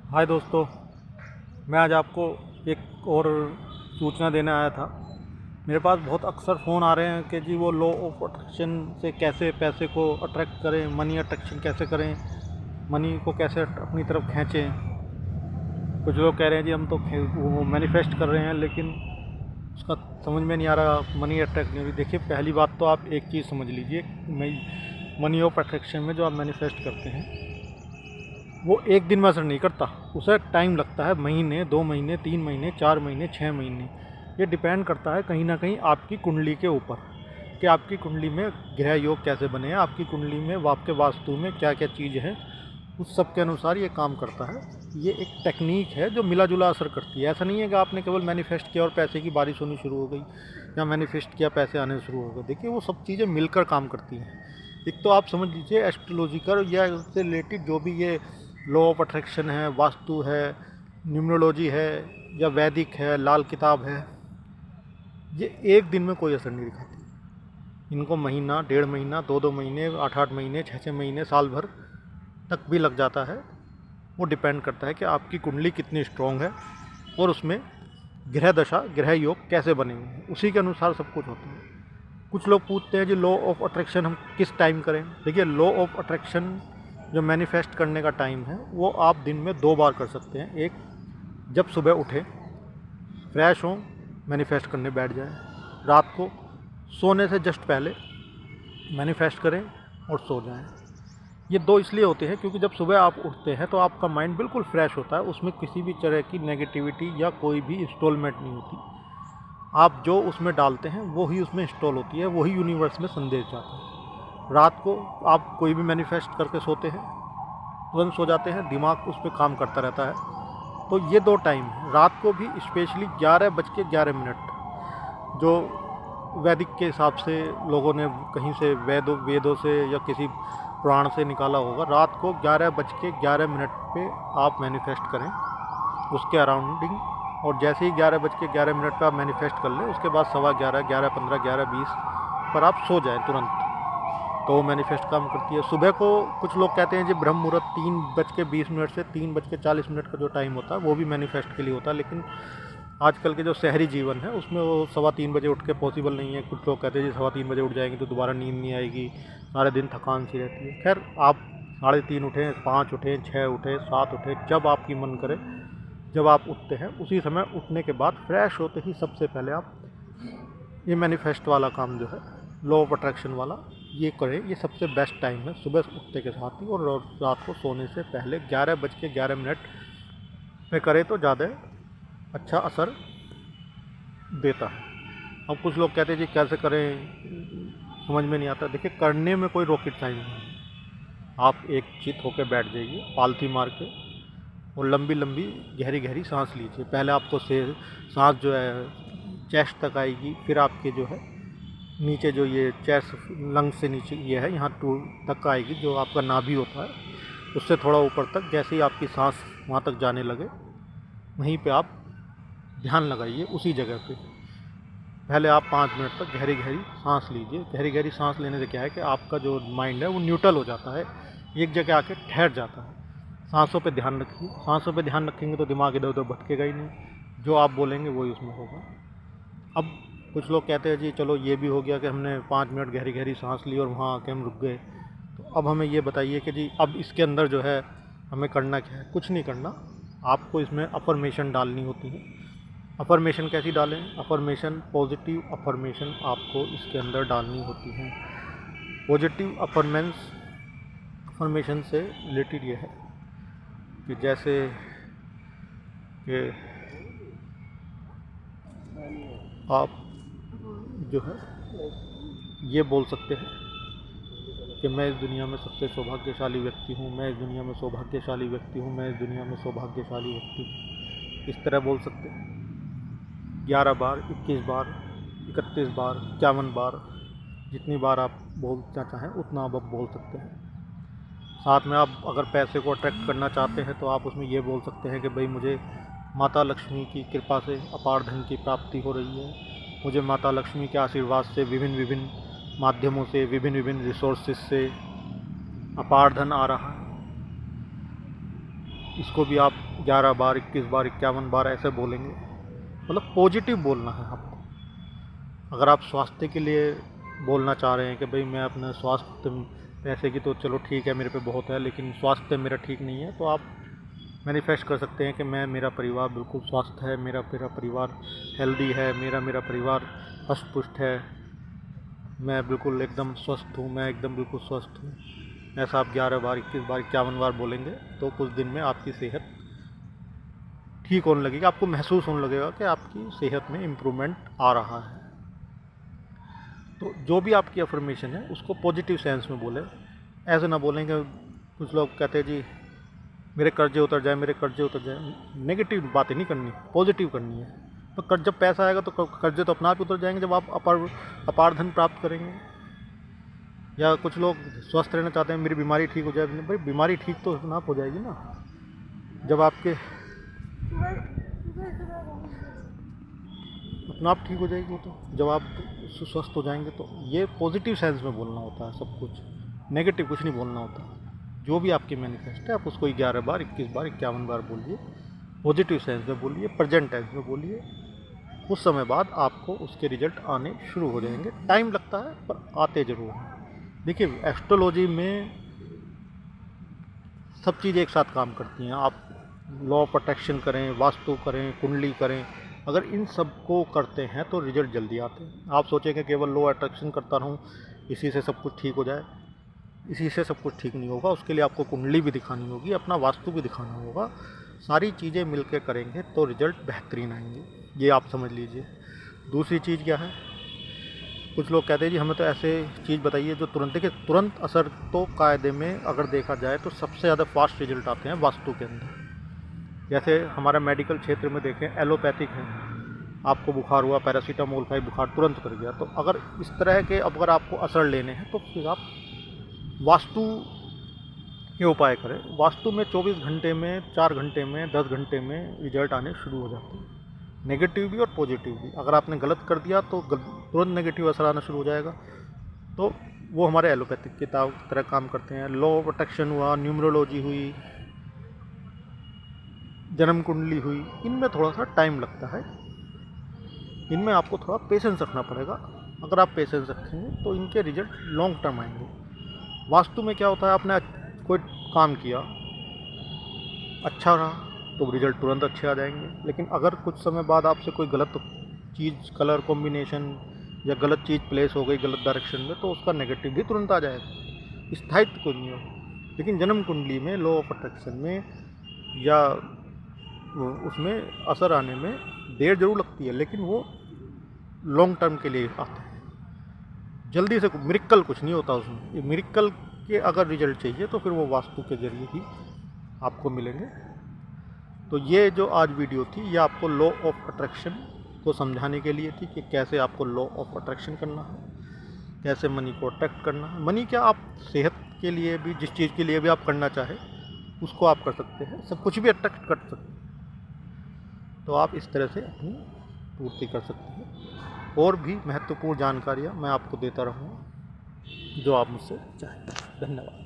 हाय दोस्तों, मैं आज आपको एक और सूचना देने आया था। मेरे पास बहुत अक्सर फ़ोन आ रहे हैं कि जी वो लॉ ऑफ अट्रैक्शन से कैसे पैसे को अट्रैक्ट करें, मनी अट्रैक्शन कैसे करें, मनी को कैसे अपनी तरफ खींचें। कुछ लोग कह रहे हैं जी हम तो वो मैनिफेस्ट कर रहे हैं, लेकिन उसका समझ में नहीं आ रहा, मनी अट्रैक्ट नहीं हो रही। देखिए, पहली बात तो आप एक चीज़ समझ लीजिए, मनी ऑफ अट्रैक्शन में जो आप मैनिफेस्ट करते हैं वो एक दिन में असर नहीं करता। उसे टाइम लगता है, महीने, 2 महीने, 3 महीने, 4 महीने, 6 महीने। ये डिपेंड करता है कहीं न कहीं आपकी कुंडली के ऊपर, कि आपकी कुंडली में ग्रह योग कैसे बने हैं, आपकी कुंडली में आपके वास्तु में क्या-क्या चीज़ है, उस सब के अनुसार ये काम करता है। ये एक टेक्नीक है जो मिला-जुला असर करती है। ऐसा नहीं है कि आपने केवल मैनिफेस्ट किया और पैसे की बारिश होनी शुरू हो गई, या मैनिफेस्ट किया पैसे आने शुरू हो गए। देखिए, वो सब चीज़ें मिलकर काम करती हैं। एक तो आप समझ लीजिए, एस्ट्रोलॉजिकल या उससे रिलेटेड जो भी ये लॉ ऑफ अट्रैक्शन है, वास्तु है, न्यूमरोलॉजी है, या वैदिक है, लाल किताब है, ये एक दिन में कोई असर नहीं दिखाती। इनको महीना, 1.5 महीना, 2-2 महीने, 8-8 महीने, 6-6 महीने, साल भर तक भी लग जाता है। वो डिपेंड करता है कि आपकी कुंडली कितनी स्ट्रॉन्ग है और उसमें ग्रह दशा, ग्रह योग कैसे बने हुए हैं, उसी के अनुसार सब कुछ होता है। कुछ लोग पूछते हैं जी लॉ ऑफ अट्रैक्शन हम किस टाइम करें। देखिए, लॉ ऑफ अट्रैक्शन जो मैनिफेस्ट करने का टाइम है वो आप दिन में 2 बार कर सकते हैं। एक, जब सुबह उठें, फ्रेश हों, मैनिफेस्ट करने बैठ जाएं। रात को सोने से जस्ट पहले मैनिफेस्ट करें और सो जाएं। ये 2 इसलिए होते हैं क्योंकि जब सुबह आप उठते हैं तो आपका माइंड बिल्कुल फ्रेश होता है, उसमें किसी भी तरह की नेगेटिविटी या कोई भी इंस्टॉलमेंट नहीं होती। आप जो उसमें डालते हैं वो ही उसमें इंस्टॉल होती है, वही यूनिवर्स में संदेश जाता है। रात को आप कोई भी मैनिफेस्ट करके सोते हैं, तुरंत सो जाते हैं, दिमाग उस पर काम करता रहता है। तो ये 2 टाइम है। रात को भी स्पेशली 11:11 जो वैदिक के हिसाब से लोगों ने कहीं से वेदों से या किसी पुराण से निकाला होगा, रात को 11:11 पे आप मैनिफेस्ट करें, उसके अराउंडिंग। और जैसे ही 11:11 पे आप मैनिफेस्ट कर लें, उसके बाद 11:15, 11:15, 11:20 पर आप सो जाएं तुरंत, तो मैनिफेस्ट काम करती है। सुबह को कुछ लोग कहते हैं जी ब्रह्म मुहूर्त 3:20 से 3:40 का जो टाइम होता है वो भी मैनिफेस्ट के लिए होता है, लेकिन आजकल के जो शहरी जीवन है उसमें वो 3:15 उठ के पॉसिबल नहीं है। कुछ लोग कहते हैं जी 3:15 उठ जाएंगे तो दोबारा नींद नहीं आएगी, सारे दिन थकान सी रहती है। खैर, आप 3:30 उठें, 5 उठें, 6 उठें, 7 उठें, जब आपकी मन करे, जब आप उठते हैं उसी समय उठने के बाद फ्रेश होते ही सबसे पहले आप ये मैनिफेस्ट वाला काम जो है, लॉ ऑफ अट्रैक्शन वाला, ये करें। ये सबसे बेस्ट टाइम है, सुबह उठते के साथ ही और रात को सोने से पहले 11:11 पे करें तो ज़्यादा अच्छा असर देता है। अब कुछ लोग कहते हैं जी कैसे करें, समझ में नहीं आता। देखिए, करने में कोई रॉकेट साइंस नहीं है। आप एक चित होकर बैठ जाइए, पालथी मार के, और लंबी लंबी गहरी गहरी सांस लीजिए। पहले आपको से सांस जो है चेस्ट तक आएगी, फिर आपके जो है नीचे जो ये चेस्ट लंग्स से नीचे ये है, यहाँ टू तक आएगी, जो आपका नाभि होता है, उससे थोड़ा ऊपर तक। जैसे ही आपकी सांस वहाँ तक जाने लगे, वहीं पे आप ध्यान लगाइए उसी जगह पे। पहले आप 5 मिनट तक गहरी गहरी सांस लीजिए। गहरी गहरी सांस लेने से क्या है कि आपका जो माइंड है वो न्यूट्रल हो जाता है, एक जगह आके ठहर जाता है। सांसों पे ध्यान रखिए। सांसों पे ध्यान रखेंगे तो दिमाग इधर उधर भटकेगा ही नहीं, जो आप बोलेंगे वही उसमें होगा। अब कुछ लोग कहते हैं जी चलो ये भी हो गया कि हमने 5 मिनट गहरी गहरी सांस ली और वहाँ आके हम रुक गए, तो अब हमें ये बताइए कि जी अब इसके अंदर जो है हमें करना क्या है। कुछ नहीं करना, आपको इसमें अफर्मेशन डालनी होती है। अफर्मेशन कैसी डालें? अफर्मेशन, पॉजिटिव अफर्मेशन आपको इसके अंदर डालनी होती हैं। पॉजिटिव अफर्मेशन से रिलेटेड ये है कि जैसे कि आप जो है ये बोल सकते हैं कि मैं इस दुनिया में सबसे सौभाग्यशाली व्यक्ति हूँ, मैं इस दुनिया में सौभाग्यशाली व्यक्ति हूँ, मैं इस दुनिया में सौभाग्यशाली व्यक्ति हूँ। इस तरह बोल सकते हैं 11 बार, 21 बार, 31 बार, 51 बार, जितनी बार आप बोलना चाहें उतना आप बोल सकते हैं। साथ में आप अगर पैसे को अट्रैक्ट करना चाहते हैं तो आप उसमें ये बोल सकते हैं कि भाई मुझे माता लक्ष्मी की कृपा से अपार धन की प्राप्ति हो रही है, मुझे माता लक्ष्मी के आशीर्वाद से विभिन्न विभिन्न माध्यमों से, विभिन्न विभिन्न रिसोर्सेज से अपार धन आ रहा है। इसको भी आप 11 बार, 21 बार, 51 बार ऐसे बोलेंगे। मतलब पॉजिटिव बोलना है आपको। अगर आप स्वास्थ्य के लिए बोलना चाह रहे हैं कि भाई मैं अपना स्वास्थ्य, पैसे की तो चलो ठीक है मेरे पे बहुत है, लेकिन स्वास्थ्य मेरा ठीक नहीं है, तो आप मैनिफेस्ट कर सकते हैं कि मेरा परिवार बिल्कुल स्वस्थ है, मेरा परिवार हेल्दी है, मेरा परिवार हष्ट पुष्ट है, मैं बिल्कुल एकदम स्वस्थ हूँ, मैं एकदम बिल्कुल स्वस्थ हूँ। ऐसा आप 11 बार, 21 बार, 51 बार बोलेंगे तो कुछ दिन में आपकी सेहत ठीक होने लगेगी। आपको महसूस होने लगेगा कि आपकी सेहत में इम्प्रूवमेंट आ रहा है। तो जो भी आपकी अफर्मेशन है उसको पॉजिटिव सेंस में बोले। ऐसे ना बोलें कि कुछ लोग कहते हैं जी मेरे कर्जे उतर जाए, मेरे कर्जे उतर जाए। नेगेटिव बातें नहीं करनी, पॉजिटिव करनी है। तो जब पैसा आएगा तो कर्जे तो अपने आप ही उतर जाएंगे जब आप अपार धन प्राप्त करेंगे। या कुछ लोग स्वस्थ रहना चाहते हैं, मेरी बीमारी ठीक हो जाए। भाई बीमारी ठीक तो अपने आप हो जाएगी ना जब आपके अपना आप ठीक हो जाएगी वो, तो जब आप स्वस्थ हो जाएंगे। तो ये पॉजिटिव सेंस में बोलना होता है सब कुछ, नेगेटिव कुछ नहीं बोलना होता। जो भी आपकी मैनिफेस्ट है आप उसको 11 बार, 21 बार, 51 बार बोलिए। पॉजिटिव सेंस में बोलिए, प्रेजेंट टेंस में बोलिए। कुछ समय बाद आपको उसके रिजल्ट आने शुरू हो जाएंगे। टाइम लगता है पर आते ज़रूर हैं। देखिए एस्ट्रोलॉजी में सब चीज़ एक साथ काम करती हैं। आप लॉ ऑफ अट्रैक्शन करें, वास्तु करें, कुंडली करें, अगर इन सब को करते हैं तो रिजल्ट जल्दी आते हैं। आप सोचेंगे केवल लॉ अट्रैक्शन करता रहूँ, इसी से सब कुछ ठीक हो जाए, इसी से सब कुछ ठीक नहीं होगा। उसके लिए आपको कुंडली भी दिखानी होगी, अपना वास्तु भी दिखाना होगा। सारी चीज़ें मिलकर करेंगे तो रिजल्ट बेहतरीन आएंगे, ये आप समझ लीजिए। दूसरी चीज़ क्या है, कुछ लोग कहते हैं जी हमें तो ऐसे चीज़ बताइए जो तुरंत, देखिए तुरंत असर तो कायदे में अगर देखा जाए तो सबसे ज़्यादा फास्ट रिजल्ट आते हैं वास्तु के अंदर। जैसे हमारा मेडिकल क्षेत्र में देखें, एलोपैथिक है, आपको बुखार हुआ, पैरासीटामोल खाई, बुखार तुरंत उतर गया। तो अगर इस तरह के अगर आपको असर लेने हैं तो फिर आप वास्तु के उपाय करें। वास्तु में 24 घंटे में, 4 घंटे में, 10 घंटे में रिजल्ट आने शुरू हो जाते हैं, नेगेटिव भी और पॉजिटिव भी। अगर आपने गलत कर दिया तो तुरंत नेगेटिव असर आना शुरू हो जाएगा। तो वो हमारे एलोपैथिक की तरह काम करते हैं। लॉ ऑफ अट्रैक्शन हुआ, न्यूमरोलॉजी हुई, जन्म कुंडली हुई, इनमें थोड़ा सा टाइम लगता है। इनमें आपको थोड़ा पेशेंस रखना पड़ेगा। अगर आप पेशेंस रखेंगे तो इनके रिजल्ट लॉन्ग टर्म आएंगे। वास्तु में क्या होता है, आपने कोई काम किया, अच्छा रहा तो रिजल्ट तुरंत अच्छे आ जाएंगे। लेकिन अगर कुछ समय बाद आपसे कोई गलत चीज़, कलर कॉम्बिनेशन या गलत चीज़ प्लेस हो गई गलत डायरेक्शन में, तो उसका नेगेटिव भी तुरंत आ जाएगा, स्थायित्व कोई नहीं होगा। लेकिन जन्म कुंडली में, लॉ ऑफ अट्रैक्शन में या उसमें असर आने में देर ज़रूर लगती है, लेकिन वो लॉन्ग टर्म के लिए आते हैं। जल्दी से मिरेकल कुछ नहीं होता उसमें। ये मिरेकल के अगर रिजल्ट चाहिए तो फिर वो वास्तु के ज़रिए ही आपको मिलेंगे। तो ये जो आज वीडियो थी ये आपको लॉ ऑफ अट्रैक्शन को समझाने के लिए थी कि कैसे आपको लॉ ऑफ अट्रैक्शन करना है, कैसे मनी को अट्रैक्ट करना है। मनी क्या, आप सेहत के लिए भी, जिस चीज़ के लिए भी आप करना चाहे उसको आप कर सकते हैं, सब कुछ भी अट्रैक्ट कर सकते हैं। तो आप इस तरह से अपनी पूर्ति कर सकते हैं। और भी महत्वपूर्ण जानकारियाँ मैं आपको देता रहूँगा जो आप मुझसे चाहें। धन्यवाद।